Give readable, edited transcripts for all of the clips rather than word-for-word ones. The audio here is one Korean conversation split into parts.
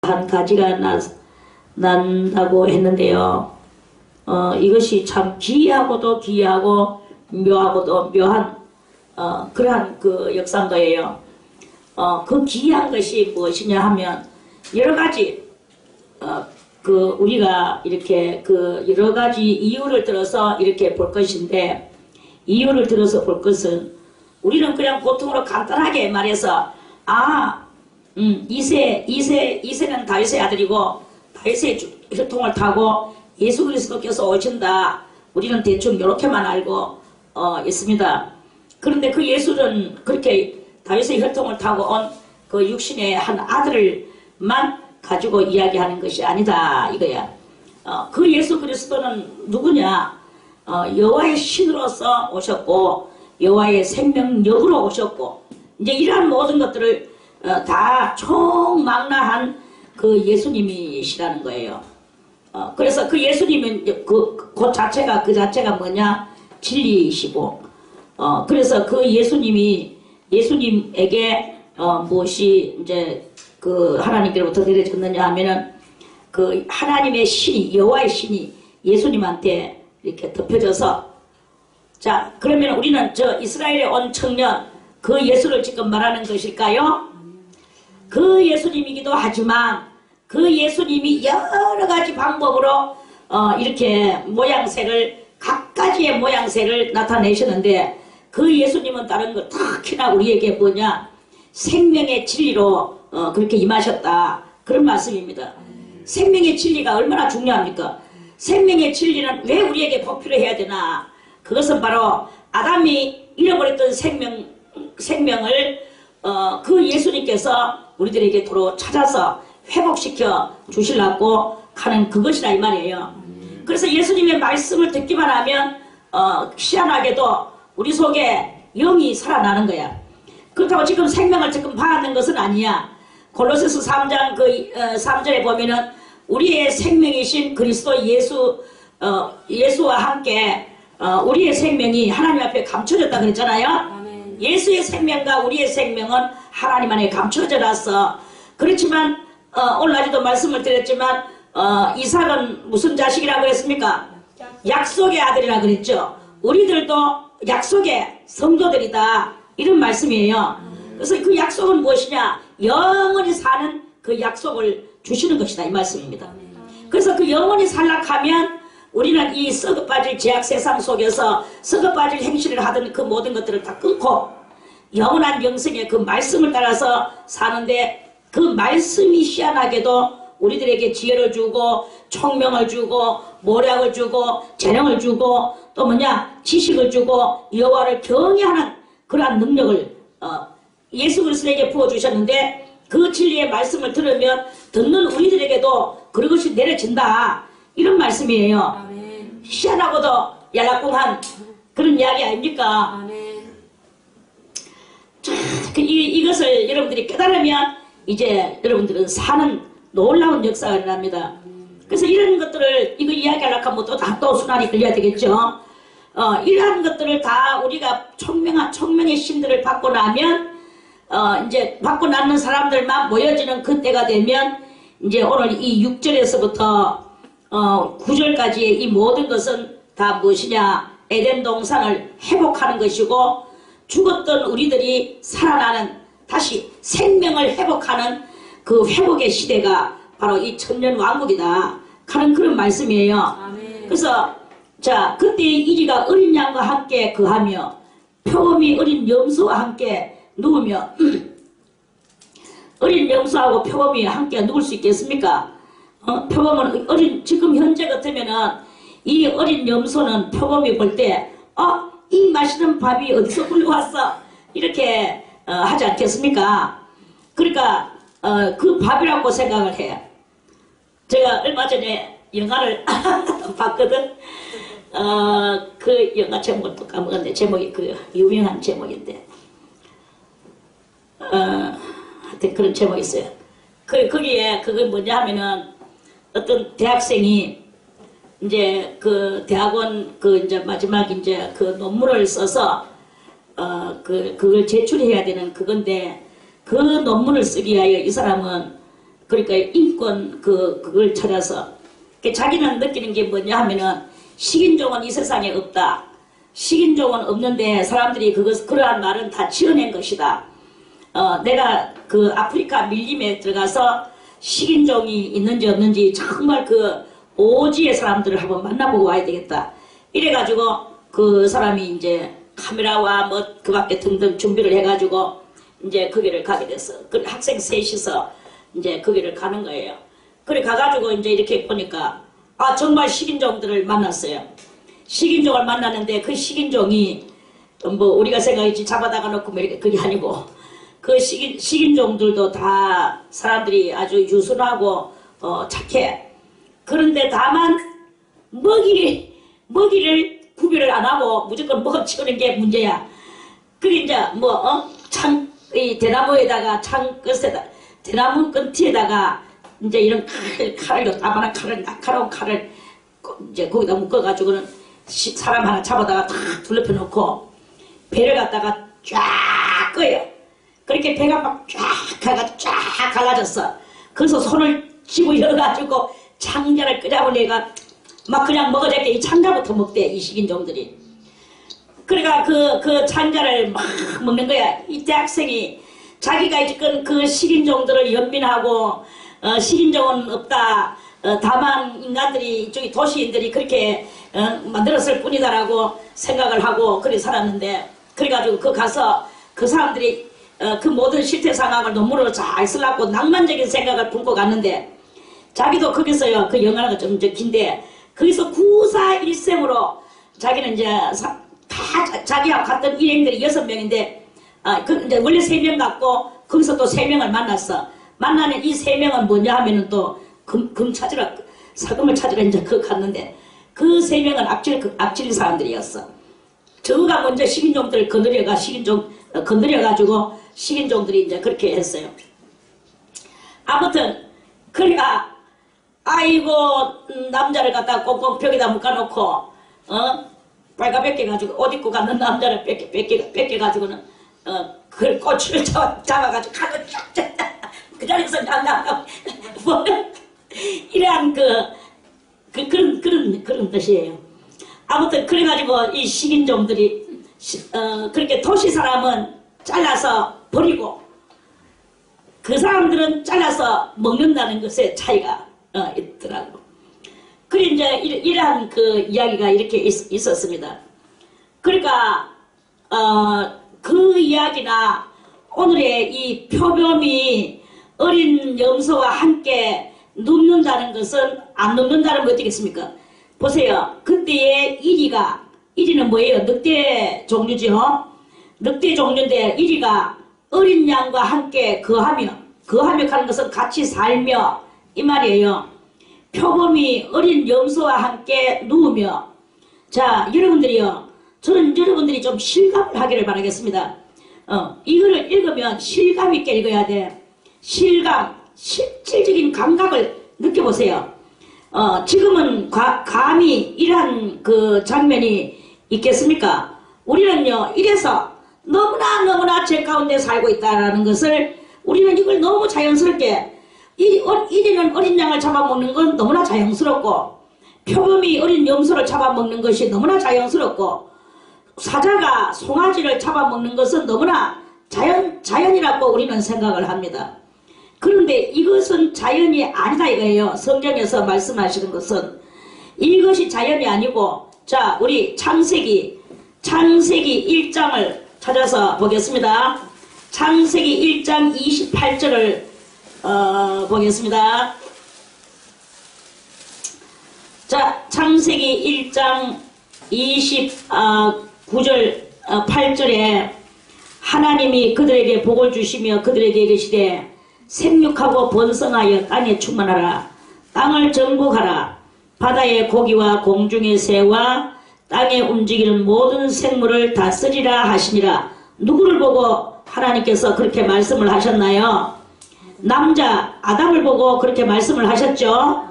한 가지가 난다고 했는데요. 이것이 참 기이하고도 기이하고 묘하고도 묘한 그러한 그 역상도예요. 그 기이한 것이 무엇이냐 하면 여러 가지 우리가 이렇게 여러 가지 이유를 들어서 이렇게 볼 것인데, 이유를 들어서 볼 것은 우리는 그냥 보통으로 간단하게 말해서 이세는 다윗의 아들이고 다윗의 혈통을 타고 예수 그리스도께서 오신다. 우리는 대충 이렇게만 알고 있습니다. 그런데 그 예수는 그렇게 다윗의 혈통을 타고 온 그 육신의 한 아들만 가지고 이야기하는 것이 아니다 이거야. 그 예수 그리스도는 누구냐? 여호와의 신으로서 오셨고 여호와의 생명력으로 오셨고, 이제 이러한 모든 것들을 다 총망라한 그 예수님이시라는 거예요. 그래서 그 예수님은 그 자체가 뭐냐? 진리이시고, 그래서 그 예수님에게 무엇이 이제 그 하나님께로부터 내려졌느냐 하면은 그 하나님의 신이, 여호와의 신이 예수님한테 이렇게 덮여져서, 자, 그러면 우리는 저 이스라엘에 온 청년 그 예수를 지금 말하는 것일까요? 그 예수님이기도 하지만 그 예수님이 여러 가지 방법으로 이렇게 각가지의 모양새를 나타내셨는데, 그 예수님은 다른 거 특히나 우리에게 뭐냐? 생명의 진리로 그렇게 임하셨다. 그런 말씀입니다. 생명의 진리가 얼마나 중요합니까? 생명의 진리는 왜 우리에게 꼭 필요해야 되나? 그것은 바로 아담이 잃어버렸던 생명을 그 예수님께서 우리들에게 도로 찾아서 회복시켜 주시려고 하는 그것이라 이 말이에요. 그래서 예수님의 말씀을 듣기만 하면 희한하게도 우리 속에 영이 살아나는 거야. 그렇다고 지금 생명을 지금 받는 것은 아니야. 골로새서 3장 3절에 보면은 우리의 생명이신 그리스도 예수와 함께 우리의 생명이 하나님 앞에 감춰졌다 그랬잖아요. 아멘. 예수의 생명과 우리의 생명은 하나님 안에 감춰져라서. 그렇지만 오늘 낮에도 말씀을 드렸지만 이삭은 무슨 자식이라고 그랬습니까? 약속의 아들이라 그랬죠. 우리들도 약속의 성도들이다, 이런 말씀이에요. 그래서 그 약속은 무엇이냐? 영원히 사는 그 약속을 주시는 것이다, 이 말씀입니다. 그래서 그 영원히 살락하면 우리는 이 썩어빠질 죄악 세상 속에서 썩어빠질 행실을 하던 그 모든 것들을 다 끊고 영원한 영생의 그 말씀을 따라서 사는데, 그 말씀이 희한하게도 우리들에게 지혜를 주고 총명을 주고 모략을 주고 재능을 주고 또 지식을 주고 여호와를 경외하는 그러한 능력을 예수 그리스도에게 부어주셨는데, 그 진리의 말씀을 들으면 듣는 우리들에게도 그것이 내려진다, 이런 말씀이에요. 아멘. 희한하고도 yar락공한 그런 이야기 아닙니까? 아멘. 자, 이것을 여러분들이 깨달으면 이제 여러분들은 사는 놀라운 역사가 일어납니다. 그래서 이런 것들을 이거 이야기하려고 하면 또 순환이 걸려야 되겠죠. 이러한 것들을 다 우리가 총명의 신들을 받고 나면 이제 받고 나는 사람들만 모여지는 그때가 되면 이제 오늘 이 6절에서부터 9절까지의 이 모든 것은 다 무엇이냐? 에덴 동산을 회복하는 것이고, 죽었던 우리들이 살아나는, 다시 생명을 회복하는 그 회복의 시대가 바로 이 천년 왕국이다 하는 그런 말씀이에요. 아멘. 그래서 자, 그때 이리가 어린 양과 함께 거하며 표범이 어린 염소와 함께 누우며 어린 염소하고 표범이 함께 누울 수 있겠습니까? 표범은 지금 현재 같으면은 이 어린 염소는 표범이 볼 때 이 맛있는 밥이 어디서 굴러왔어? 이렇게 하지 않겠습니까? 그러니까 그 밥이라고 생각을 해요. 제가 얼마 전에 영화를 봤거든. 그 영화 제목을 또 까먹었는데, 제목이 그 유명한 제목인데 하여튼 그런 제목이 있어요. 거기에 그게 뭐냐 하면은 어떤 대학생이 이제 그 대학원 이제 마지막 이제 그 논문을 써서 그걸 제출해야 되는 그건데, 그 논문을 쓰기 위하여 이 사람은 그러니까 인권 그걸 찾아서 자기는 느끼는 게 뭐냐 하면은 식인종은 이 세상에 없다. 식인종은 없는데 사람들이 그러한 말은 다 지어낸 것이다. 내가 그 아프리카 밀림에 들어가서 식인종이 있는지 없는지 정말 그 오지의 사람들을 한번 만나보고 와야 되겠다. 이래가지고 그 사람이 이제 카메라와 뭐 그 밖에 등등 준비를 해가지고 이제 거기를 가게 됐어. 그 학생 셋이서 이제 거기를 가는 거예요. 그래 가가지고 이제 이렇게 보니까 정말 식인종들을 만났어요. 식인종을 만났는데 그 식인종이 뭐 우리가 생각했지 잡아다가 놓고 뭐 이렇게 그게 아니고 그 식인종들도 다 사람들이 아주 유순하고 착해. 그런데 다만 먹이를 구별을 안 하고 무조건 먹어치우는 게 문제야. 그래 이제 이 대나무에다가 창끝에다 대나무 끈티에다가 이제 이런 칼을 따만한 칼을 날카로운 칼을 이제 거기다 묶어가지고는 사람 하나 잡아다가 탁 둘러펴 놓고 배를 갖다가 쫙 꺼요. 그렇게 배가 막 쫙 갈라졌어. 그래서 손을 집어 열어가지고 창자를 끄자고 얘가 막 그냥 먹어대게 이 창자부터 먹대 이 식인종들이. 그러니까 그 창자를 막 먹는 거야. 이 대학생이 자기가 지금 그 식인종들을 연민하고 식인종은 없다. 다만 인간들이 이쪽이 도시인들이 그렇게 만들었을 뿐이다라고 생각을 하고 그렇게 살았는데 그래가지고 그 가서 그 사람들이 그 모든 실태 상황을 논문으로 잘 쓰려고 낭만적인 생각을 품고 갔는데 자기도 거기서요 그 영화가 좀 긴데 거기서 941sem으로 자기는 이제 다 자기하고 갔던 일행들이 6명인데 이제 원래 3명 갔고 거기서 또 3명을 만났어. 만나는 이 3명은 뭐냐 하면은 또 금 찾으러 사금을 찾으러 이제 갔는데 그 3명은 악질 사람들이었어. 저가 먼저 식인종들을 건드려가지고 식인종들이 이제 그렇게 했어요. 아무튼 그러니까 아이고 남자를 갖다 꽁꽁 벽에다 묶어놓고 빨가 뺏겨가지고 옷 입고 갔는 남자를 뺏겨가지고는 그 꼬치를 잡아가지고 칼로 쫙 그 자리에서 뭐 이러한 그런 뜻이에요. 아무튼 그래가지고 이 식인종들이 그렇게 도시 사람은 잘라서 버리고 그 사람들은 잘라서 먹는다는 것에 차이가 있더라고. 그래 이제 이러한 그 이야기가 이렇게 있었습니다. 그러니까 그 이야기나 오늘의 이 표범이 어린 염소와 함께 눕는다는 것은 안 눕는다는 건 어떻겠습니까? 보세요. 그때의 이리는 뭐예요? 늑대 종류죠. 늑대 종류인데 이리가 어린 양과 함께 거하며 하는 것은 같이 살며 이 말이에요. 표범이 어린 염소와 함께 누우며 자 여러분들이요. 저는 여러분들이 좀 실감을 하기를 바라겠습니다. 이거를 읽으면 실감 있게 읽어야 돼. 실질적인 감각을 느껴보세요. 지금은 감히 이러한 그 장면이 있겠습니까? 우리는요, 이래서 너무나 제 가운데 살고 있다는 것을 우리는 이걸 너무 자연스럽게 이리는 어린 양을 잡아먹는 건 너무나 자연스럽고 표범이 어린 염소를 잡아먹는 것이 너무나 자연스럽고 사자가 송아지를 잡아먹는 것은 너무나 자연이라고 우리는 생각을 합니다. 그런데 이것은 자연이 아니다 이거예요. 성경에서 말씀하시는 것은 이것이 자연이 아니고 자 우리 창세기 1장을 찾아서 보겠습니다. 창세기 1장 28절을 보겠습니다. 자 창세기 1장 29절 8절에 하나님이 그들에게 복을 주시며 그들에게 이르시되 생육하고 번성하여 땅에 충만하라. 땅을 정복하라. 바다의 고기와 공중의 새와 땅에 움직이는 모든 생물을 다스리라 하시니라. 누구를 보고 하나님께서 그렇게 말씀을 하셨나요? 남자 아담을 보고 그렇게 말씀을 하셨죠.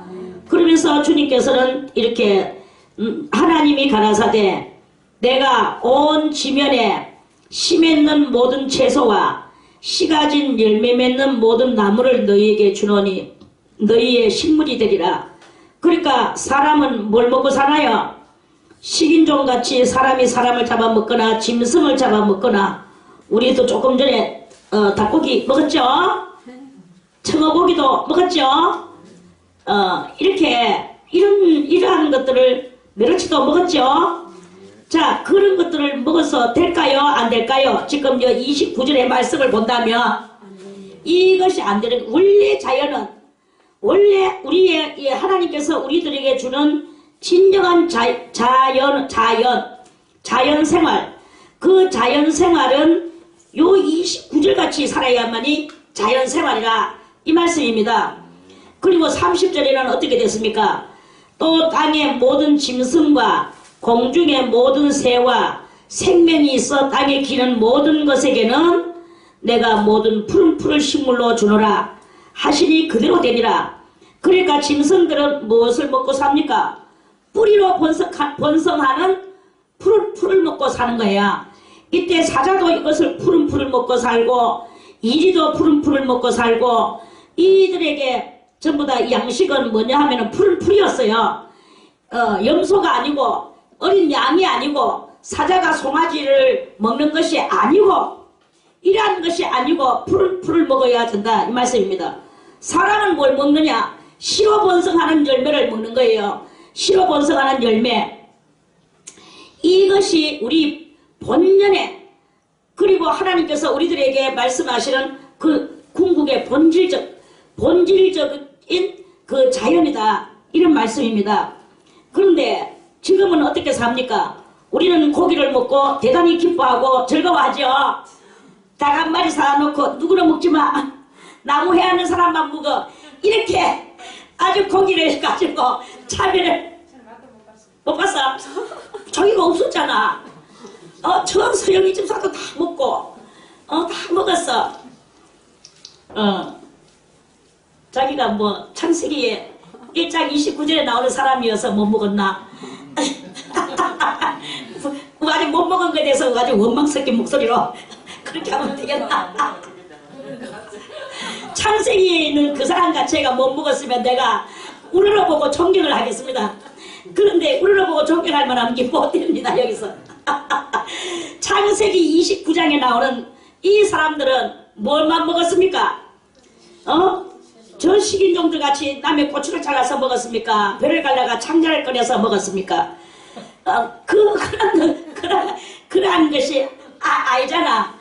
그러면서 주님께서는 이렇게 하나님이 가라사대 내가 온 지면에 심있는 모든 채소와 씨 가진 열매 맺는 모든 나무를 너희에게 주노니 너희의 식물이 되리라. 그러니까 사람은 뭘 먹고 사나요? 식인종같이 사람이 사람을 잡아먹거나 짐승을 잡아먹거나, 우리도 조금 전에 닭고기 먹었죠? 청어고기도 먹었죠? 이렇게 이러한 것들을 멸치도 먹었죠? 자, 그런 것들을 먹어서 될까요? 안 될까요? 지금 29절의 말씀을 본다면 이것이 안 되는, 원래 자연은, 원래 우리의 하나님께서 우리들에게 주는 진정한 자연 생활, 그 자연 생활은 요 29절 같이 살아야만이 자연 생활이라 이 말씀입니다. 그리고 30절에는 어떻게 됐습니까? 또 땅의 모든 짐승과 공중의 모든 새와 생명이 있어 땅에 기는 모든 것에게는 내가 모든 푸른 풀을 식물로 주노라 하시니 그대로 되니라. 그러니까 짐승들은 무엇을 먹고 삽니까? 뿌리로 번성하는 푸른 풀을 먹고 사는 거야. 이때 사자도 이것을 푸른 풀을 먹고 살고, 이리도 푸른 풀을 먹고 살고, 이들에게 전부 다 양식은 뭐냐 하면은 푸른 풀이었어요. 염소가 아니고, 어린 양이 아니고, 사자가 송아지를 먹는 것이 아니고, 이러한 것이 아니고 푸른 풀을 먹어야 된다 이 말씀입니다. 사람은 뭘 먹느냐? 씨로 번성하는 열매를 먹는 거예요. 씨로 번성하는 열매. 이것이 우리 본연의, 그리고 하나님께서 우리들에게 말씀하시는 그 궁극의 본질적인 그 자연이다 이런 말씀입니다. 그런데 지금은 어떻게 삽니까? 우리는 고기를 먹고 대단히 기뻐하고 즐거워하죠. 닭 한 마리 사놓고 누구는 먹지마, 나무 해하는 사람만 먹어, 이렇게 아주 고기를 가지고 차별을 못 봤어? 저기가 없었잖아. 저 서영이 집 사도 다 먹고 다 먹었어. 자기가 뭐 창세기에 1장 29절에 나오는 사람이어서 못 먹었나? 아직 못 먹은 거에 대해서 아주 원망 섞인 목소리로 그렇게 하면 되겠나? 창세기에 있는 그 사람 자체가 못 먹었으면 내가 우러러보고 존경을 하겠습니다. 그런데 우러러보고 존경할 만한 게 못 됩니다. 여기서 창세기 29장에 나오는 이 사람들은 뭘만 먹었습니까? 저 식인종들 같이 남의 고추를 잘라서 먹었습니까? 벼를 갈라가 창자를 꺼내서 먹었습니까? 그러한 것이 아니잖아.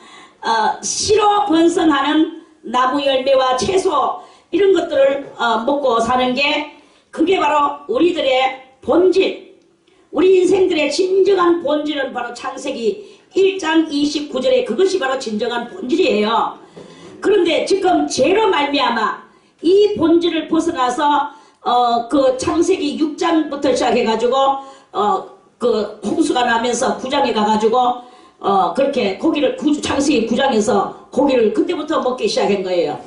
씨로 번성하는 나무 열매와 채소 이런 것들을 먹고 사는 게, 그게 바로 우리들의 본질, 우리 인생들의 진정한 본질은 바로 창세기 1장 29절에 그것이 바로 진정한 본질이에요. 그런데 지금 죄로 말미암아 이 본질을 벗어나서 그 창세기 6장부터 시작해가지고 그 홍수가 나면서 9장에 가가지고 그렇게 고기를 창세기 9장에서 고기를 그때부터 먹기 시작한 거예요.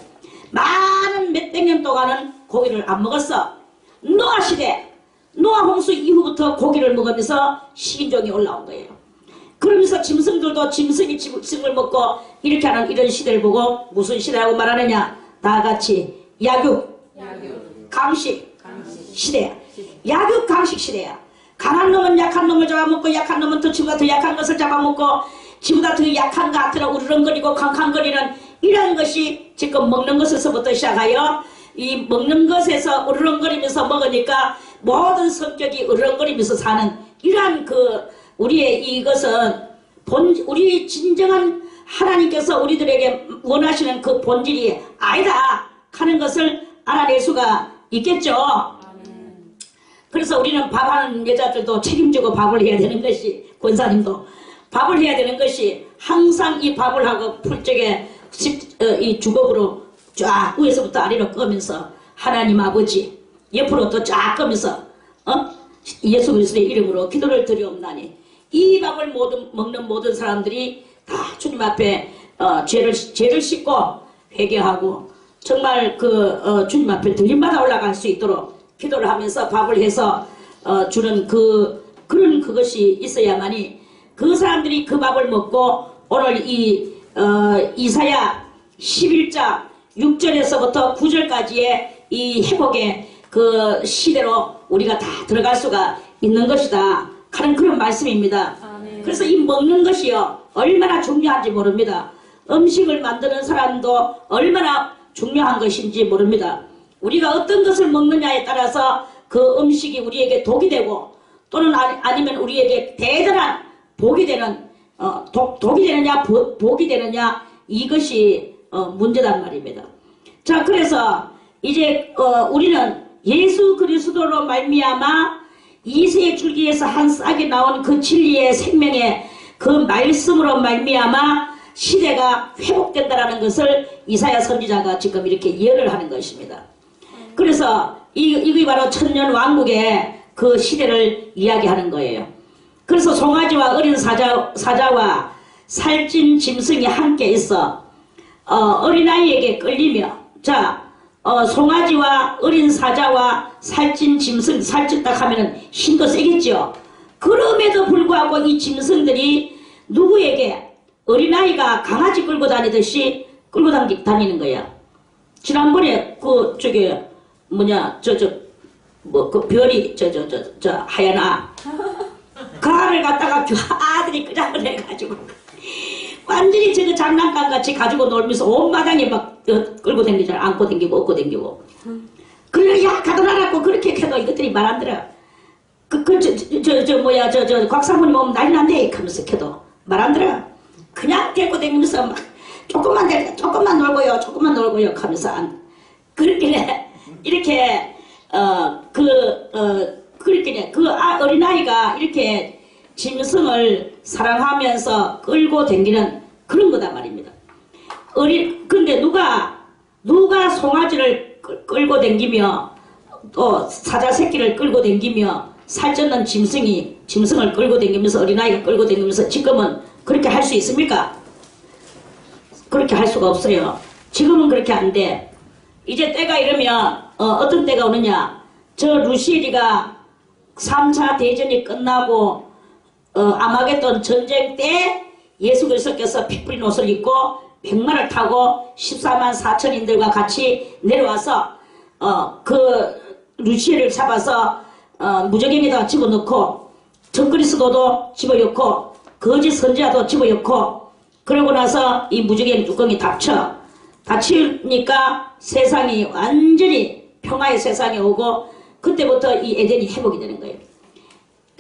많은 몇백 년 동안은 고기를 안 먹었어. 노아 시대, 노아 홍수 이후부터 고기를 먹으면서 식인종이 올라온 거예요. 그러면서 짐승들도 짐승이 짐승을 먹고 이렇게 하는 이런 시대를 보고 무슨 시대라고 말하느냐? 다 같이 약육, 강식 시대야. 약육 강식 시대야. 강한 놈은 약한 놈을 잡아먹고, 약한 놈은 또 지보다 더 약한 것을 잡아먹고, 지보다 더 약한 것 같으나 우르렁거리고 캄캄거리는 이런 것이 지금 먹는 것에서부터 시작하여, 이 먹는 것에서 우르렁거리면서 먹으니까 모든 성격이 우르렁거리면서 사는 이러한 우리의 이것은 우리 진정한 하나님께서 우리들에게 원하시는 그 본질이 아니다 하는 것을 알아낼 수가 있겠죠. 그래서 우리는 밥하는 여자들도 책임지고 밥을 해야 되는 것이, 권사님도 밥을 해야 되는 것이, 항상 이 밥을 하고 풀쪽에 이 주걱으로 쫙 위에서부터 아래로 끄면서 하나님 아버지 옆으로 또 쫙 끄면서 예수 그리스도의 이름으로 기도를 드리옵나니, 이 밥을 먹는 모든 사람들이 다 주님 앞에 죄를 씻고 회개하고 정말 주님 앞에 들림받아 올라갈 수 있도록 기도를 하면서 밥을 해서 주는 그런 그것이 있어야만이 그 사람들이 그 밥을 먹고 오늘 이 이사야 11장 6절에서부터 9절까지의 이 회복의 그 시대로 우리가 다 들어갈 수가 있는 것이다 하는 그런 말씀입니다. 그래서 이 먹는 것이요 얼마나 중요한지 모릅니다. 음식을 만드는 사람도 얼마나 중요한 것인지 모릅니다. 우리가 어떤 것을 먹느냐에 따라서 그 음식이 우리에게 독이 되고 또는 아니면 우리에게 대단한 복이 되는 독이 되느냐 복이 되느냐 이것이 문제단 말입니다. 자, 그래서 이제 우리는 예수 그리스도로 말미암아 이새의 줄기에서 한 싹이 나온 그 진리의 생명의 그 말씀으로 말미암아 시대가 회복된다라는 것을 이사야 선지자가 지금 이렇게 예언을 하는 것입니다. 그래서 이게 바로 천년 왕국의 그 시대를 이야기하는 거예요. 그래서 송아지와 어린 사자와 살찐 짐승이 함께 있어 어린아이에게 끌리며, 자, 송아지와 어린 사자와 살찐 짐승, 살찐다 하면은 힘도 세겠죠. 그럼에도 불구하고 이 짐승들이 누구에게 어린아이가 강아지 끌고 다니듯이 끌고 다니는 거야. 지난번에 그 저기 뭐냐 그 별이 저 하얀아 가를 갖다가 아들이 끄작을 해가지고 완전히 저거 장난감 같이 가지고 놀면서 온 마당에 막 끌고 다니잖아. 안고 다니고 업고 다니고. 그래 야 가둬놔라고 그렇게 해도 이것들이 말 안 들어. 저 곽사모님 오면 난리 난대 하면서 해도 말 안 들어. 그냥 데리고 다니면서 막 조금만 놀고요 하면서 그렇게 이렇게 그렇게 그 어린아이가 이렇게 짐승을 사랑하면서 끌고 다니는 그런 거다 말입니다. 근데 누가 송아지를 끌고 다니며 또 사자 새끼를 끌고 다니며 살쪘는 짐승을 끌고 다니면서 어린아이가 끌고 다니면서 지금은 그렇게 할 수 있습니까? 그렇게 할 수가 없어요. 지금은 그렇게 안 돼. 이제 때가 이러면 어떤 때가 오느냐. 저 루시엘이가 3차 대전이 끝나고 아마겟돈 전쟁 때 예수 그리스도께서 피 뿌린 옷을 입고 백마를 타고 14만 4천인들과 같이 내려와서 그 루시엘을 잡아서 무저갱에다가 집어넣고 적그리스도도 집어넣고 거짓 선지자도 집어넣고 그러고 나서 이 무저갱 뚜껑이 닫히니까 세상이 완전히 평화의 세상에 오고 그때부터 이 에덴이 회복이 되는 거예요.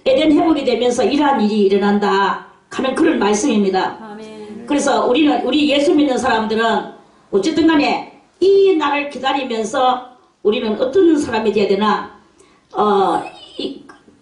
에덴 회복이 되면서 이러한 일이 일어난다 하는 그런 말씀입니다. 아멘. 그래서 우리 예수 믿는 사람들은 어쨌든 간에 이 날을 기다리면서 우리는 어떤 사람이 되어야 되나.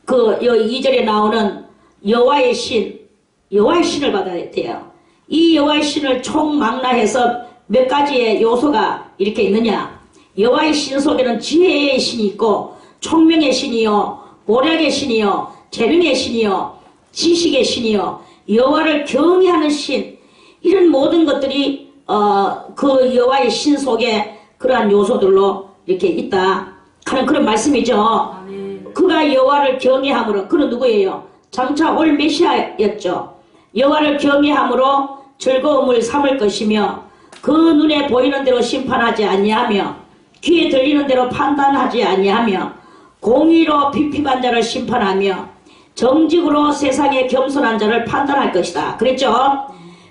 2절에 나오는 여호와의 신을 받아야 돼요. 이 여호와의 신을 총망라해서 몇 가지의 요소가 이렇게 있느냐. 여호와의 신 속에는 지혜의 신이 있고 총명의 신이요 모략의 신이요 재능의 신이요 지식의 신이요 여호와를 경외하는 신, 이런 모든 것들이 그 여호와의 신 속에 그러한 요소들로 이렇게 있다 하는 그런 말씀이죠. 아멘. 그가 여호와를 경외함으로, 그는 누구예요? 장차 올 메시아였죠. 여호와를 경외함으로 즐거움을 삼을 것이며 그 눈에 보이는 대로 심판하지 아니하며 귀에 들리는 대로 판단하지 아니하며 공의로 비피반 자를 심판하며 정직으로 세상의 겸손한 자를 판단할 것이다. 그랬죠?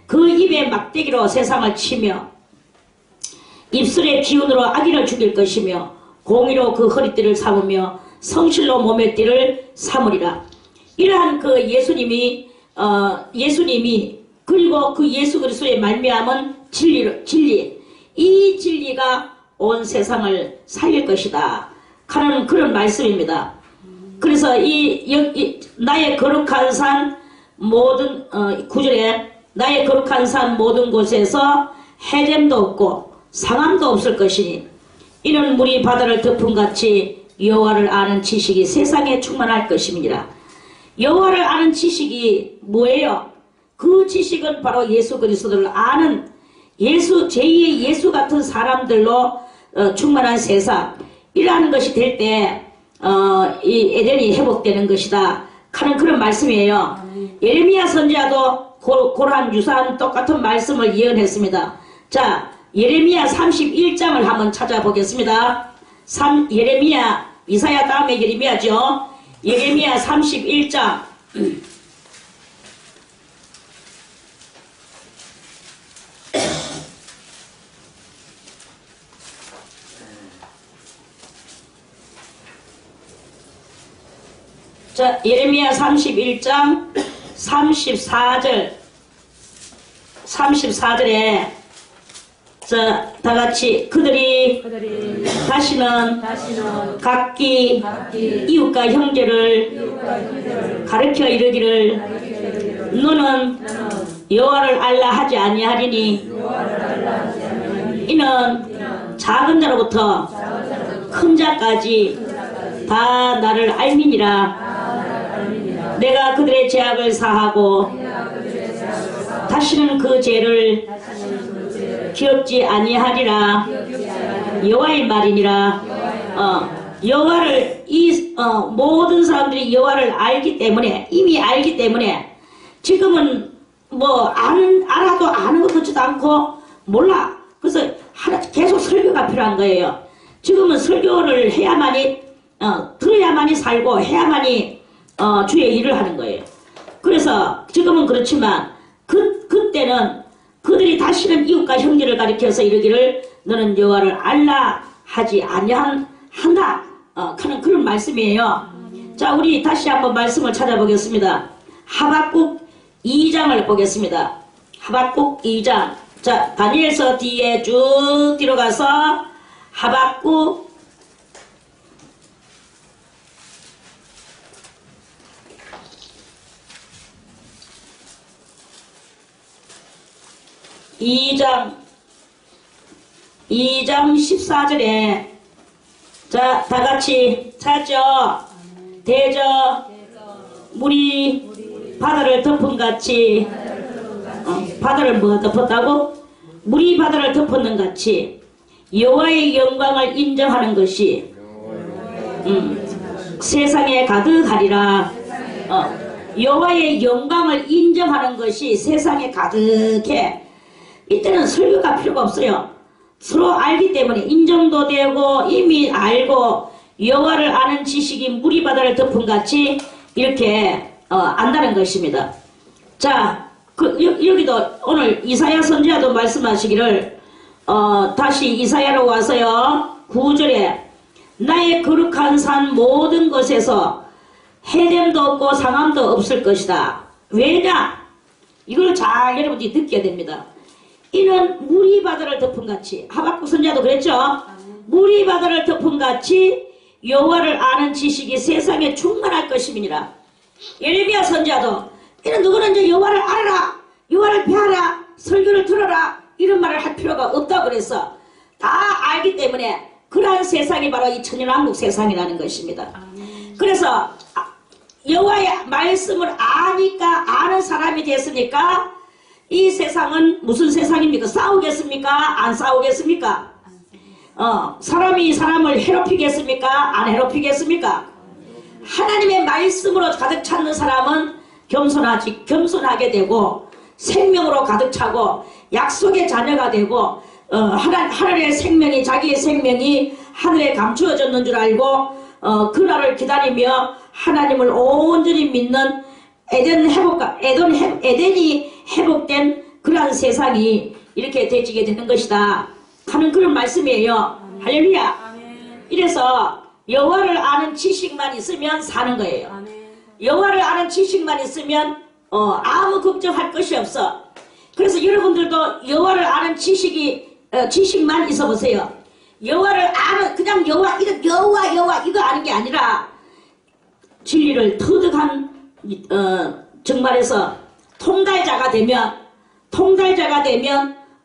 그 입에 막대기로 세상을 치며 입술의 기운으로 악인을 죽일 것이며 공의로 그 허리띠를 삼으며 성실로 몸의 띠를 삼으리라. 이러한 그 예수님이 그리고 그 예수 그리스도의 말미암은 진리, 이 진리가 온 세상을 살릴 것이다 하는 그런 말씀입니다. 그래서 나의 거룩한 산 모든 9절에 나의 거룩한 산 모든 곳에서 해됨도 없고 상함도 없을 것이니 이는 물이 바다를 덮음같이 여호와를 아는 지식이 세상에 충만할 것임이니라. 여호와를 아는 지식이 뭐예요? 그 지식은 바로 예수 그리스도를 아는 제2의 예수 같은 사람들로 충만한 세상, 이러한 것이 될 때 이 에덴이 회복되는 것이다 하는 그런 말씀이에요. 예레미야 선지자도 고란 유사한 똑같은 말씀을 예언했습니다. 자, 예레미야 31장을 한번 찾아보겠습니다. 예레미야, 이사야 다음에 예레미야죠. 예레미야 31장. 자, 예레미야 31장 34절에 자, 다같이 그들이 다시는 각기 이웃과 형제를 가르쳐 이르기를 너는 여호와를 알라 하지 아니하리니 이는 작은 자로부터 큰 자까지 다 나를 알미니라. 내가 그들의 죄악을 사하고 다시는 그 죄를 기억지 아니하리라. 여호와의 말이니라. 여호와를 모든 사람들이 여호와를 알기 때문에, 이미 알기 때문에 지금은 뭐 알아도 아는 것 같지도 않고 몰라. 그래서 계속 설교가 필요한 거예요. 지금은 설교를 해야만이 들어야만이 살고 해야만이 주의 일을 하는 거예요. 그래서 지금은 그렇지만 그때는 그들이 다시는 이웃과 형제를 가리켜서 이르기를 너는 여호와를 알라 하지 아니한다 하는 그런 말씀이에요. 자, 우리 다시 한번 말씀을 찾아보겠습니다. 하박국 2장을 보겠습니다. 하박국 2장. 자, 다니엘서 뒤에 쭉 뒤로 가서 하박국 2장 14절에 자, 다같이 찾죠. 대저 물이 바다를 덮은같이 바다를 뭐 덮었다고? 물이 바다를 덮었는 같이 여호와의 영광을 인정하는 것이 세상에 가득하리라. 여호와의 영광을 인정하는 것이 세상에 가득해. 이때는 설교가 필요가 없어요. 서로 알기 때문에 인정도 되고 이미 알고 여호와를 아는 지식이 물이 바다를 덮은 같이 이렇게 안다는 것입니다. 자, 여기도 오늘 이사야 선지자도 말씀하시기를 다시 이사야로 와서요 9절에 나의 거룩한 산 모든 것에서 해됨도 없고 상함도 없을 것이다. 왜냐? 이걸 잘 여러분들이 듣게 됩니다. 이는 물이 바다를 덮은 같이, 하박국 선지자도 그랬죠. 물이 바다를 덮은 같이 여호와를 아는 지식이 세상에 충만할 것임이니라. 예레미야 선지자도 이는 누구는 이제 여호와를 알아라, 여호와를 배하라, 설교를 들어라 이런 말을 할 필요가 없다고 그래서 다 알기 때문에 그러한 세상이 바로 이 천연왕국 세상이라는 것입니다. 그래서 여호와의 말씀을 아니까 아는 사람이 됐으니까 이 세상은 무슨 세상입니까? 싸우겠습니까? 안 싸우겠습니까? 사람이 사람을 해롭히겠습니까? 안 해롭히겠습니까? 하나님의 말씀으로 가득 찼는 사람은 겸손하게 되고 생명으로 가득 차고 약속의 자녀가 되고 하늘의 생명이, 자기의 생명이 하늘에 감추어졌는 줄 알고 그날을 기다리며 하나님을 온전히 믿는 에덴이 회복된 그러한 세상이 이렇게 되지게 되는 것이다 하는 그런 말씀이에요. 할렐루야. 이래서 여호와를 아는 지식만 있으면 사는 거예요. 여호와를 아는 지식만 있으면 아무 걱정할 것이 없어. 그래서 여러분들도 여호와를 아는 지식만 있어 보세요. 여호와를 아는, 그냥 여호와 이거 아는 게 아니라 진리를 터득한 정말에서 통달자가 되면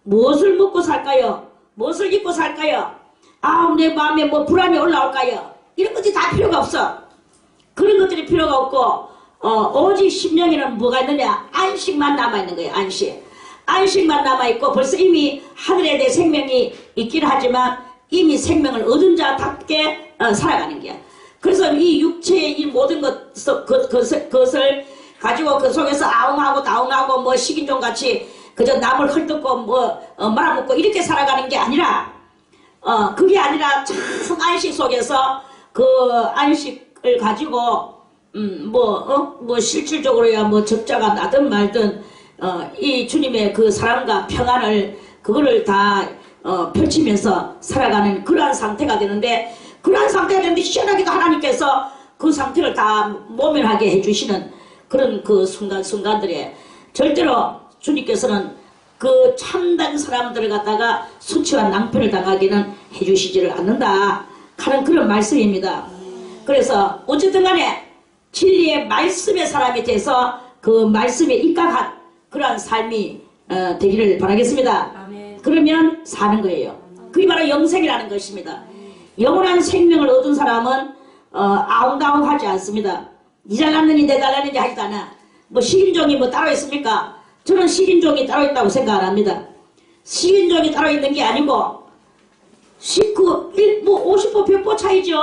무엇을 먹고 살까요? 무엇을 입고 살까요? 내 마음에 뭐 불안이 올라올까요? 이런 것들이 다 필요가 없어. 그런 것들이 필요가 없고 오직 심령에는 뭐가 있느냐? 안식만 남아있는 거예요. 안식만 남아있고 벌써 이미 하늘에 내 생명이 있긴 하지만 이미 생명을 얻은 자답게 살아가는 거야. 그래서 이 육체의 이 모든 것을 가지고 그 속에서 아웅하고 다웅하고 뭐 식인종같이 그저 남을 헐뜯고 말아먹고 이렇게 살아가는 게 아니라 그게 아니라 참 안식 속에서 그 안식을 가지고 실질적으로야 적자가 나든 말든 이 주님의 그 사랑과 평안을 그거를 다 펼치면서 살아가는 그러한 상태가 되는데, 그러한 상태가 되는데 시원하게 하나님께서 그 상태를 다 모면하게 해주시는 그런 그 순간들에 절대로 주님께서는 그 참된 사람들을 갖다가 수치와 낭패를 당하기는 해주시지를 않는다 하는 그런 말씀입니다. 그래서 어쨌든 간에 진리의 말씀의 사람이 돼서 그 말씀에 입각한 그러한 삶이 되기를 바라겠습니다. 아멘. 그러면 사는 거예요. 그게 바로 영생이라는 것입니다. 영원한 생명을 얻은 사람은 아웅다웅하지 않습니다. 니 잘났느니 내 잘났느니 하지도 않아. 식인종이 따로 있습니까? 저는 식인종이 따로 있다고 생각 안 합니다. 식인종이 따로 있는 게 아니고 50보 100보 차이죠.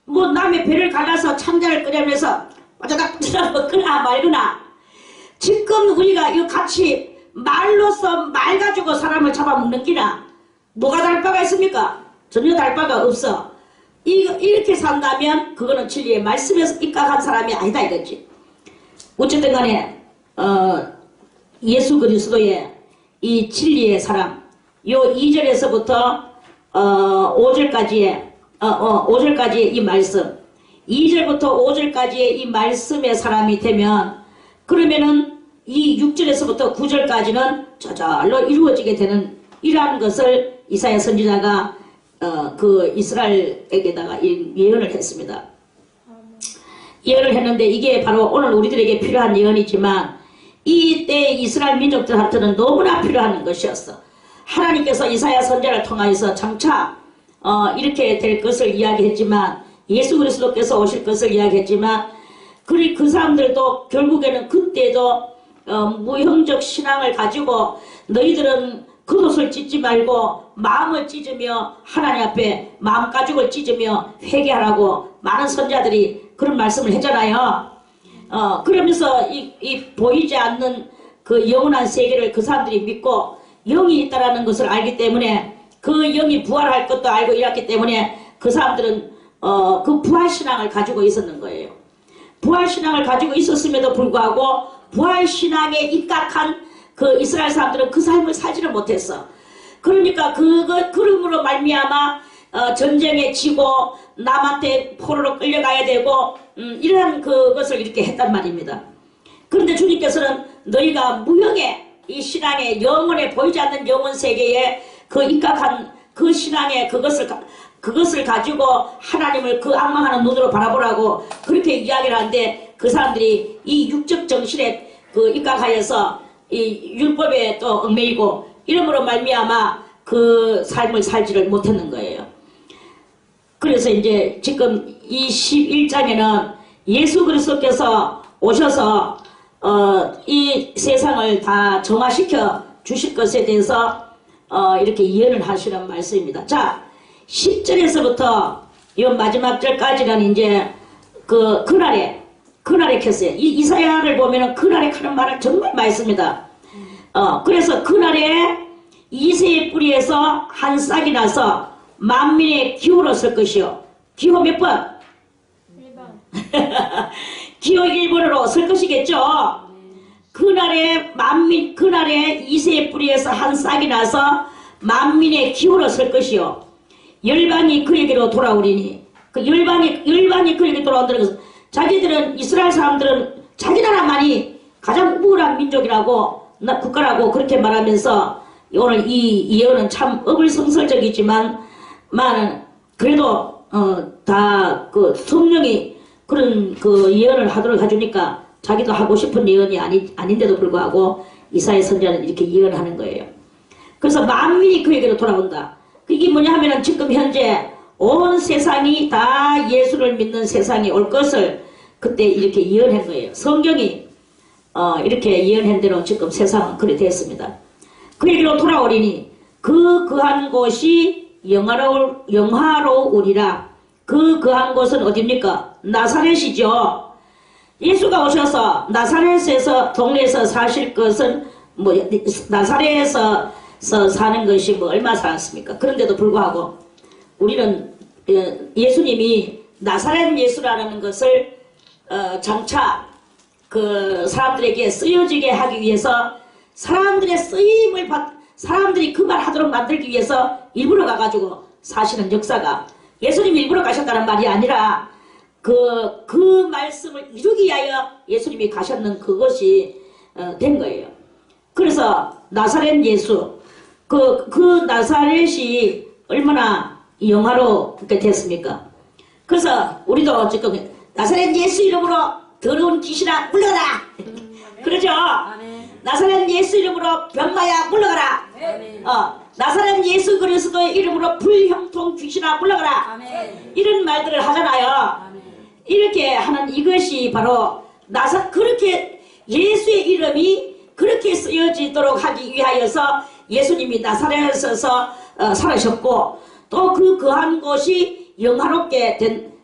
남의 배를 갈라서 참자를 끓여면서 빠자닥 먹거나 말거나, 지금 우리가 이거 같이 말로서 말 가지고 사람을 잡아먹는 기나 뭐가 다를 바가 있습니까? 전혀 다를 바가 없어. 이렇게 산다면 그거는 진리의 말씀에서 입각한 사람이 아니다 이거지. 어쨌든 간에 예수 그리스도의 이 진리의 사람, 요 2절에서부터 5절까지의 이 말씀, 2절부터 5절까지의 이 말씀의 사람이 되면, 그러면은 이 6절에서부터 9절까지는 저절로 이루어지게 되는 이러한 것을 이사야 선지자가 그 이스라엘에게다가 예언을 했습니다. 예언을 했는데 이게 바로 오늘 우리들에게 필요한 예언이지만 이때 이스라엘 민족들한테는 너무나 필요한 것이었어. 하나님께서 이사야 선지자를 통하여서 장차 이렇게 될 것을 이야기했지만, 예수 그리스도께서 오실 것을 이야기했지만, 그 사람들도 결국에는 그때도 무형적 신앙을 가지고 너희들은 겉옷을 찢지 말고 마음을 찢으며 하나님 앞에 마음가죽을 찢으며 회개하라고 많은 선자들이 그런 말씀을 했잖아요. 그러면서 이 보이지 않는 그 영원한 세계를 그 사람들이 믿고 영이 있다라는 것을 알기 때문에, 그 영이 부활할 것도 알고 이랬기 때문에 그 사람들은 그 부활신앙을 가지고 있었는 거예요. 부활신앙을 가지고 있었음에도 불구하고 부활신앙에 입각한 그 이스라엘 사람들은 그 삶을 살지를 못했어. 그러니까 그러므로 말미암아 전쟁에 지고 남한테 포로로 끌려가야 되고 이러한 그것을 이렇게 했단 말입니다. 그런데 주님께서는 너희가 무형의 이 신앙의 영원에 보이지 않는 영원 세계에 그 입각한 그 신앙의 그것을 가지고 하나님을 그 악망하는 눈으로 바라보라고 그렇게 이야기를 하는데, 그 사람들이 이 육적 정신에 그 입각하여서 이 율법에 또 얽매이고 이러므로 말미암아 그 삶을 살지를 못했는 거예요. 그래서 이제 지금 이 11장에는 예수 그리스도께서 오셔서 이 세상을 다 정화시켜 주실 것에 대해서 이렇게 예언을 하시는 말씀입니다. 자, 10절에서부터 이 마지막 절까지는 이제 그날에 켰어요. 이사야를 보면은 그날에 하는 말을 정말 많이 씁니다. 그래서 그날에 이새의 뿌리에서 한 싹이 나서 만민의 기호로 설 것이요. 기호 몇 번? 1번. 기호 1번으로 설 것이겠죠. 그날에 이새의 뿌리에서 한 싹이 나서 만민의 기호로 설 것이요. 열방이 그에게로 돌아오리니, 그 열방이 그에게 돌아온다는 것은 자기들은, 이스라엘 사람들은 자기 나라만이 가장 우월한 민족이라고 국가라고 그렇게 말하면서 오늘 이 예언은 참 어불성설적이지만 그래도 다 그 성령이 그런 그 예언을 하도록 해주니까 자기도 하고 싶은 예언이 아닌데도 불구하고 이사야 선지자는 이렇게 예언하는 거예요. 그래서 만민이 그에게로 돌아온다. 이게 뭐냐 하면은 지금 현재 온 세상이 다 예수를 믿는 세상이 올 것을 그때 이렇게 예언한 거예요. 성경이 이렇게 예언한 대로 지금 세상은 그래 됐습니다. 그에게로 돌아오리니 그한 곳이 영화로우리라. 그한 곳은 어디입니까? 나사렛이죠. 예수가 오셔서 나사렛에서 동네에서 사실 것은 뭐 나사렛에서 사는 것이 뭐 얼마 살았습니까? 그런데도 불구하고 우리는 예수님이 나사렛 예수라는 것을 장차 그 사람들에게 쓰여지게 하기 위해서 사람들의 쓰임을 사람들이 그 말 하도록 만들기 위해서 일부러 가가지고 사시는 역사가 예수님이 일부러 가셨다는 말이 아니라 그 말씀을 이루기 위하여 예수님이 가셨는 그것이 된 거예요. 그래서 나사렛 예수 그 나사렛이 얼마나 영화롭게 됐습니까? 그래서 우리도 지금 나사렛 예수 이름으로 더러운 귀신아 물러가라. 그러죠? 나사렛 예수 이름으로 병마야 물러가라. 나사렛 예수 그리스도의 이름으로 불형통 귀신아 물러가라. 이런 말들을 하잖아요. 이렇게 하는 이것이 바로 그렇게 예수의 이름이 그렇게 쓰여지도록 하기 위하여서 예수님이 나사렛에서 살으셨고 또 그 거한 곳이 영화롭게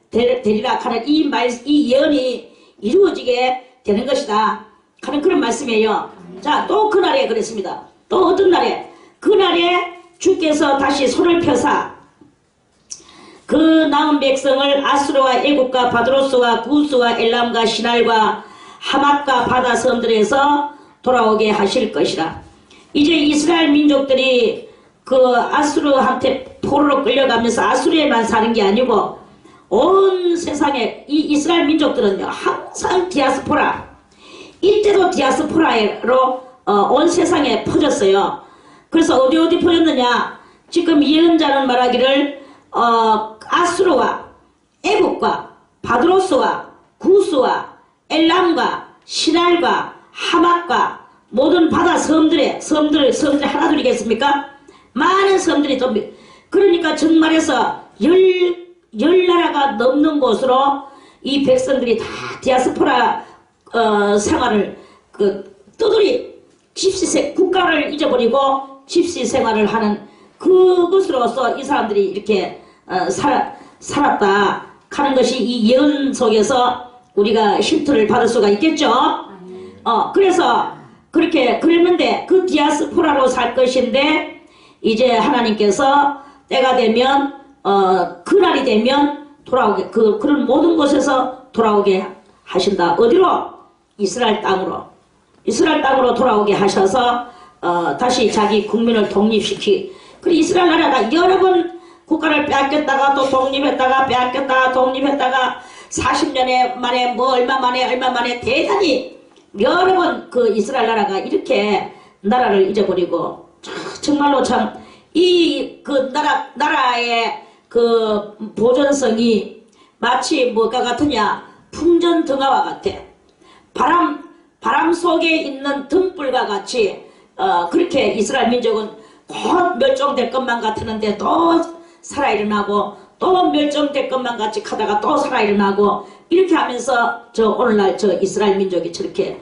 되리라 하는 이 예언이 이루어지게 되는 것이다 하는 그런 말씀이에요. 자, 또 그날에 그랬습니다. 또 어떤 날에? 그날에 주께서 다시 손을 펴사 그 남은 백성을 아수르와 애국과 바드로스와 구스와 엘람과 시날과 하맛과 바다 섬들에서 돌아오게 하실 것이라. 이제 이스라엘 민족들이 그 아수르한테 포로로 끌려가면서 아수르에만 사는 게 아니고 온 세상에 이 이스라엘 민족들은요 항상 디아스포라, 이때도 디아스포라로 온 세상에 퍼졌어요. 그래서 어디 퍼졌느냐? 지금 예언자는 말하기를 아수르와 애국과 바드로스와 구스와 엘람과 시날과 하맛과 모든 바다 섬들이 하나둘이겠습니까? 많은 섬들이 좀 그러니까 정말해서 열 나라가 넘는 곳으로 이 백성들이 다 디아스포라 생활을 떠돌이 국가를 잊어버리고 집시 생활을 하는 그것으로서 이 사람들이 이렇게 살았다 하는 것이 이 예언 속에서 우리가 힌트를 받을 수가 있겠죠. 그래서 그렇게 그랬는데 그 디아스포라로 살 것인데 이제 하나님께서 때가 되면 그날이 되면 돌아오게 그런 모든 곳에서 돌아오게 하신다. 어디로? 이스라엘 땅으로 돌아오게 하셔서 다시 자기 국민을 그리고 이스라엘 나라가 여러 번 국가를 빼앗겼다가 또 독립했다가 빼앗겼다가 독립했다가 40년에 만에 뭐 얼마 만에 대단히 여러 번 그 이스라엘 나라가 이렇게 나라를 잊어버리고 정말로 참 그 나라의 그 보존성이 마치 뭐가 같으냐? 풍전등화와 같아. 바람 속에 있는 등불과 같이 그렇게 이스라엘 민족은 곧 멸종될 것만 같았는데 또 살아 일어나고 또 멸종될 것만 같이 하다가 또 살아 일어나고 이렇게 하면서 오늘날 이스라엘 민족이 저렇게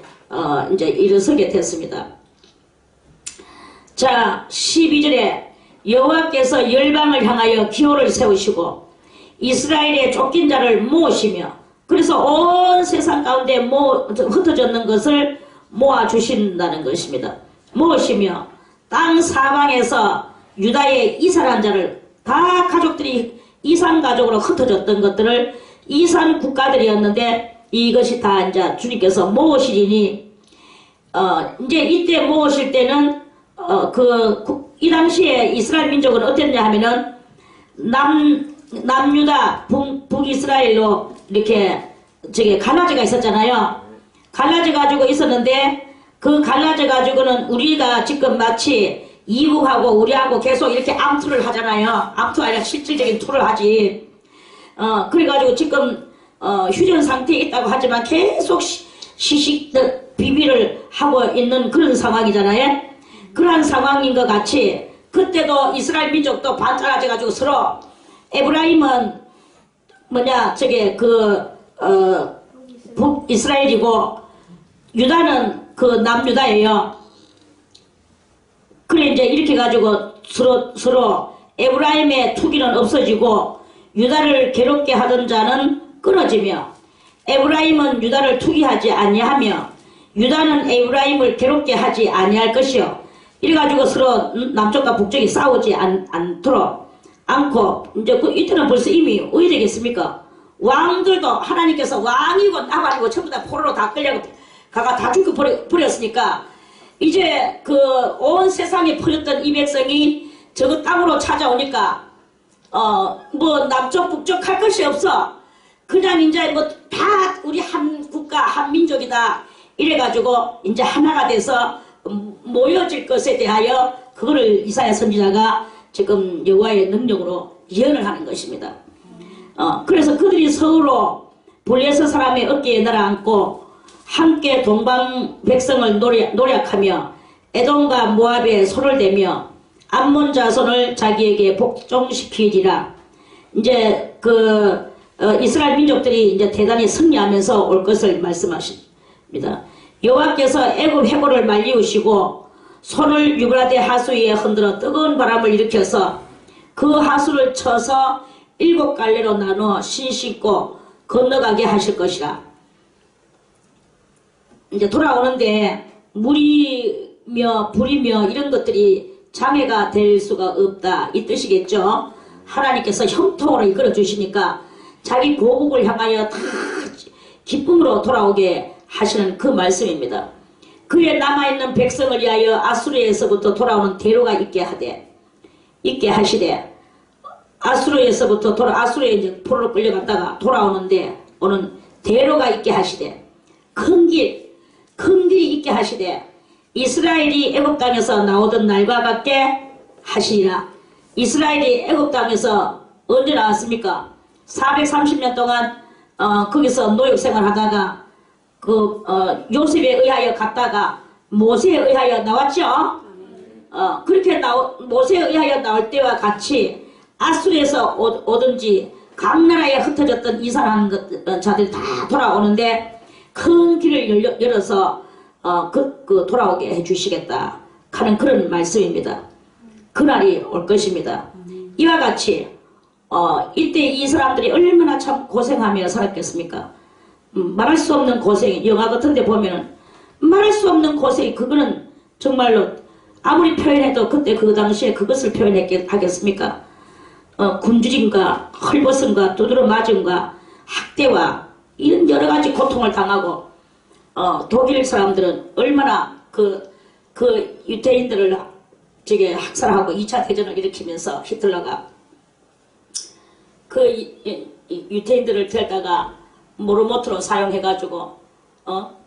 이제 일어서게 됐습니다. 자, 12절에 여호와께서 열방을 향하여 기호를 세우시고 이스라엘의 쫓긴 자를 모으시며 그래서 온 세상 가운데 흩어졌는 것을 모아주신다는 것입니다. 모으시며 땅 사방에서 유다의 이산한 자를 다 가족들이 이산 가족으로 흩어졌던 것들을 이산 국가들이었는데 이것이 다 이제 주님께서 모으시리니 이제 이때 모으실 때는 이 당시에 이스라엘 민족은 어땠냐 하면은 남유다 북이스라엘로 이렇게 갈라져가 있었잖아요. 갈라져 가지고 있었는데 그 갈라져 가지고는 우리가 지금 마치 이북하고 우리하고 계속 이렇게 암투를 하잖아요. 암투가 아니라 실질적인 투를 하지. 그래가지고 지금 휴전 상태에 있다고 하지만 계속 비비를 하고 있는 그런 상황이잖아요. 그러한 상황인 것 같이 그때도 이스라엘 민족도 반짝아져가지고 서로 에브라임은 북이스라엘이고 유다는 그 남유다예요. 그래 이제 이렇게 가지고 서로 에브라임의 투기는 없어지고 유다를 괴롭게 하던 자는 끊어지며 에브라임은 유다를 투기하지 아니하며 유다는 에브라임을 괴롭게 하지 아니할 것이요. 이래가지고 서로 남쪽과 북쪽이 싸우지 않고 이제 이때는 벌써 이미 어디 되겠습니까? 왕들도 하나님께서 왕이고 나발이고 전부 다 포로로 다 끌려가 다 죽여버렸으니까 이제 그 온 세상에 퍼졌던 이 백성이 저거 땅으로 찾아오니까 뭐 남쪽 북쪽 할 것이 없어. 그냥 이제 뭐 다 우리 한 국가 한 민족이다 이래가지고 이제 하나가 돼서 모여질 것에 대하여 그거를 이사야 선지자가 지금 여호와의 능력으로 예언을 하는 것입니다. 그래서 그들이 서로 블레셋 사람의 어깨에 날아앉고 함께 동방 백성을 노략하며 에돔과 모압에 손을 대며 암몬 자손을 자기에게 복종시키리라. 이제 이스라엘 민족들이 이제 대단히 승리하면서 올 것을 말씀하십니다. 여호와께서 애굽 해골을 말리우시고 손을 유브라데 하수 위에 흔들어 뜨거운 바람을 일으켜서 그 하수를 쳐서 7갈래로 나누어 신씻고 건너가게 하실 것이라. 이제 돌아오는데 물이며 불이며 이런 것들이 장애가 될 수가 없다 이 뜻이겠죠. 하나님께서 형통으로 이끌어 주시니까 자기 고국을 향하여 다 기쁨으로 돌아오게 하시는 그 말씀입니다. 그에 남아있는 백성을 위하여 아수르에서부터 돌아오는 대로가 있게 하시되 아수르에서부터 아수르에 이제 포로로 끌려갔다가 돌아오는데 오는 대로가 있게 하시되 큰 길이 있게 하시되 이스라엘이 애굽 땅에서 나오던 날과 같게 하시리라. 이스라엘이 애굽 땅에서 언제 나왔습니까? 430년 동안 거기서 노역 생활하다가 요셉에 의하여 갔다가 모세에 의하여 나왔죠. 그렇게 모세에 의하여 나올 때와 같이 아수르에서 오든지 각 나라에 흩어졌던 이산하는 자들이 다 돌아오는데 큰 길을 열어서 돌아오게 해주시겠다 하는 그런 말씀입니다. 그날이 올 것입니다. 이와 같이 이때 이 사람들이 얼마나 참 고생하며 살았겠습니까? 말할 수 없는 고생, 영화 같은 데 보면은 말할 수 없는 고생, 그거는 정말로 아무리 표현해도 그때 그 당시에 그것을 표현하겠습니까? 굶주림과 헐벗음과 두드러 맞음과 학대와 이런 여러가지 고통을 당하고 독일 사람들은 얼마나 그 유태인들을 저게 학살하고 2차 대전을 일으키면서 히틀러가 유태인들을 데려다가 모르모트로 사용해가지고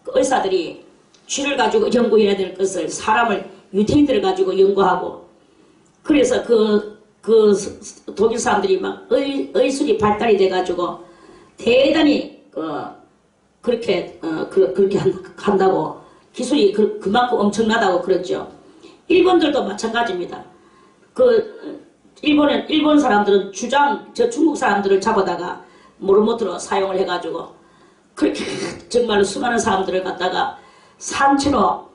의사들이 쥐를 가지고 연구해야 될 것을 유태인들을 가지고 연구하고 그래서 그 독일 사람들이 막 의술이 발달이 돼가지고 대단히 그렇게 한다고 기술이 그만큼 엄청나다고 그랬죠. 일본들도 마찬가지입니다. 일본 사람들은 중국 사람들을 잡아다가 모르모트로 사용을 해가지고 그렇게 정말로 수많은 사람들을 갖다가 산채로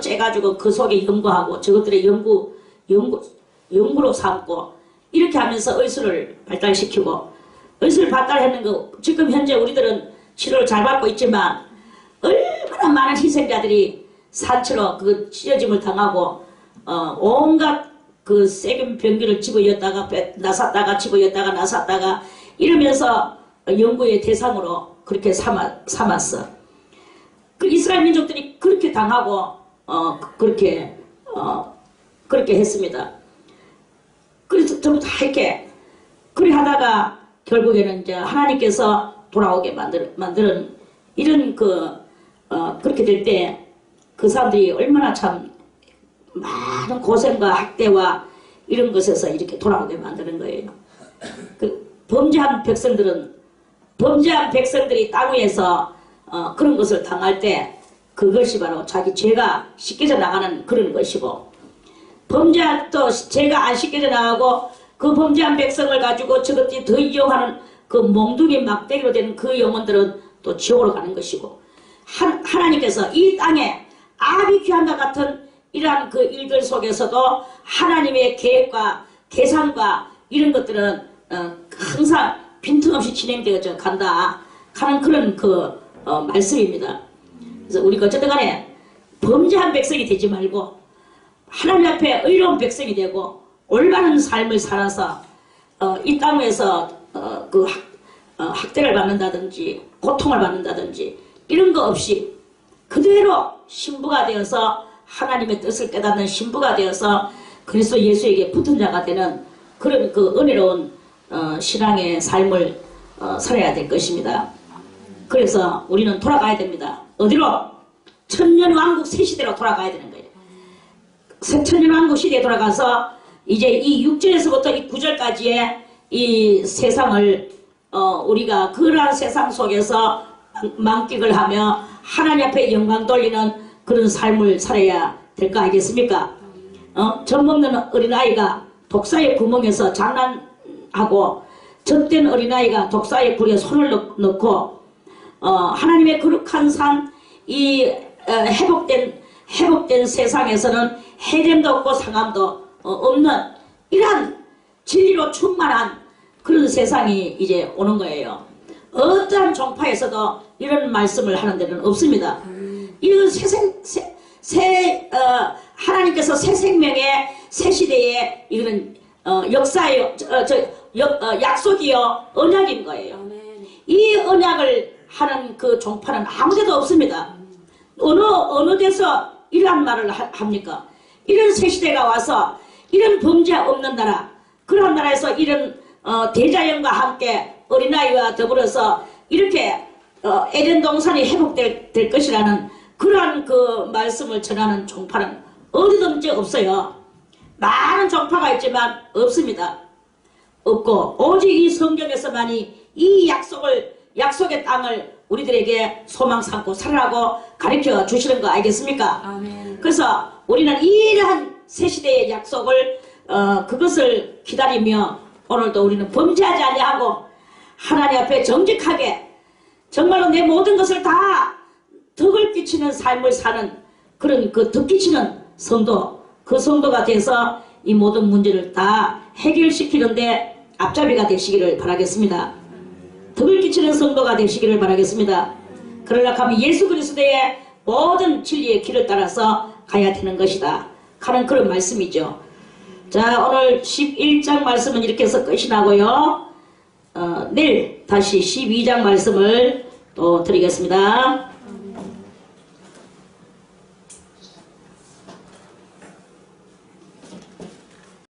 째가지고 그 속에 연구하고 저것들의 연구로 삼고 이렇게 하면서 의술을 발달시키고 의술 발달하는 거 지금 현재 우리들은 치료를 잘 받고 있지만 얼마나 많은 희생자들이 산채로 그 찢어짐을 당하고 온갖 그 세균 병기를 집어였다가 나섰다가 집어였다가 나섰다가 이러면서 연구의 대상으로 그렇게 삼았어. 그 이스라엘 민족들이 그렇게 당하고 그렇게 했습니다. 그래서 전부 다 이렇게 그래 하다가 결국에는 이제 하나님께서 돌아오게 만드는 이런 그렇게 될 때 그 사람들이 얼마나 참 많은 고생과 학대와 이런 것에서 이렇게 돌아오게 만드는 거예요. 범죄한 백성들이 땅 위에서 그런 것을 당할 때 그것이 바로 자기 죄가 씻겨져 나가는 그런 것이고 또 죄가 안 씻겨져 나가고 그 범죄한 백성을 가지고 저것들이 더 이용하는 그 몽둥이 막대기로 된 그 영혼들은 또 지옥으로 가는 것이고 하나님께서 이 땅에 아비 귀한과 같은 이러한 그 일들 속에서도 하나님의 계획과 계산과 이런 것들은 항상 빈틈없이 진행되어져 간다 하는 그런 말씀입니다. 그래서 우리가 어쨌든 간에 범죄한 백성이 되지 말고 하나님 앞에 의로운 백성이 되고 올바른 삶을 살아서 이 땅에서 학대를 받는다든지 고통을 받는다든지 이런 거 없이 그대로 신부가 되어서 하나님의 뜻을 깨닫는 신부가 되어서 그리스도 예수에게 붙은 자가 되는 그런 그 은혜로운 신앙의 삶을 살아야 될 것입니다. 그래서 우리는 돌아가야 됩니다. 어디로? 천년왕국 새시대로 돌아가야 되는 거예요. 천년왕국 시대에 돌아가서 이제 이 6절에서부터 이 9절까지의 이 세상을 우리가 그러한 세상 속에서 만끽을 하며 하나님 앞에 영광 돌리는 그런 삶을 살아야 될 거 아니겠습니까? 젖먹는 어린아이가 독사의 구멍에서 장난하고 젖된 어린아이가 독사의 굴에 손을 넣고 하나님의 거룩한 산 이 회복된 세상에서는 해됨도 없고 상함도 없는 이러한 진리로 충만한 그런 세상이 이제 오는 거예요. 어떠한 종파에서도 이런 말씀을 하는 데는 없습니다. 이건 하나님께서 새 생명의 새 시대의 이거는 역사의 약속이요 언약인 거예요. 이 언약을 하는 그 종파는 아무데도 없습니다. 어느 데서 이러한 말을 합니까? 이런 새 시대가 와서 이런 범죄 없는 나라, 그런 나라에서 이런 대자연과 함께 어린아이와 더불어서 이렇게 에덴 동산이 회복될 것이라는 그러한 그 말씀을 전하는 종파는 어디든지 없어요. 많은 종파가 있지만 없습니다. 없고 오직 이 성경에서만이 이 약속의 땅을 우리들에게 소망 삼고 살아라고 가르쳐 주시는 거 알겠습니까? 아멘. 그래서 우리는 이러한 새시대의 약속을 그것을 기다리며 오늘도 우리는 범죄하지 아니하고 하나님 앞에 정직하게 정말로 내 모든 것을 다 덕을 끼치는 삶을 사는 그런 그 덕 끼치는 성도, 그 성도가 돼서 이 모든 문제를 다 해결시키는데 앞잡이가 되시기를 바라겠습니다. 덕을 끼치는 성도가 되시기를 바라겠습니다. 그러려 하면 예수 그리스도의 모든 진리의 길을 따라서 가야 되는 것이다 하는 그런 말씀이죠. 자, 오늘 11장 말씀은 이렇게 해서 끝이 나고요. 내일 다시 12장 말씀을 또 드리겠습니다.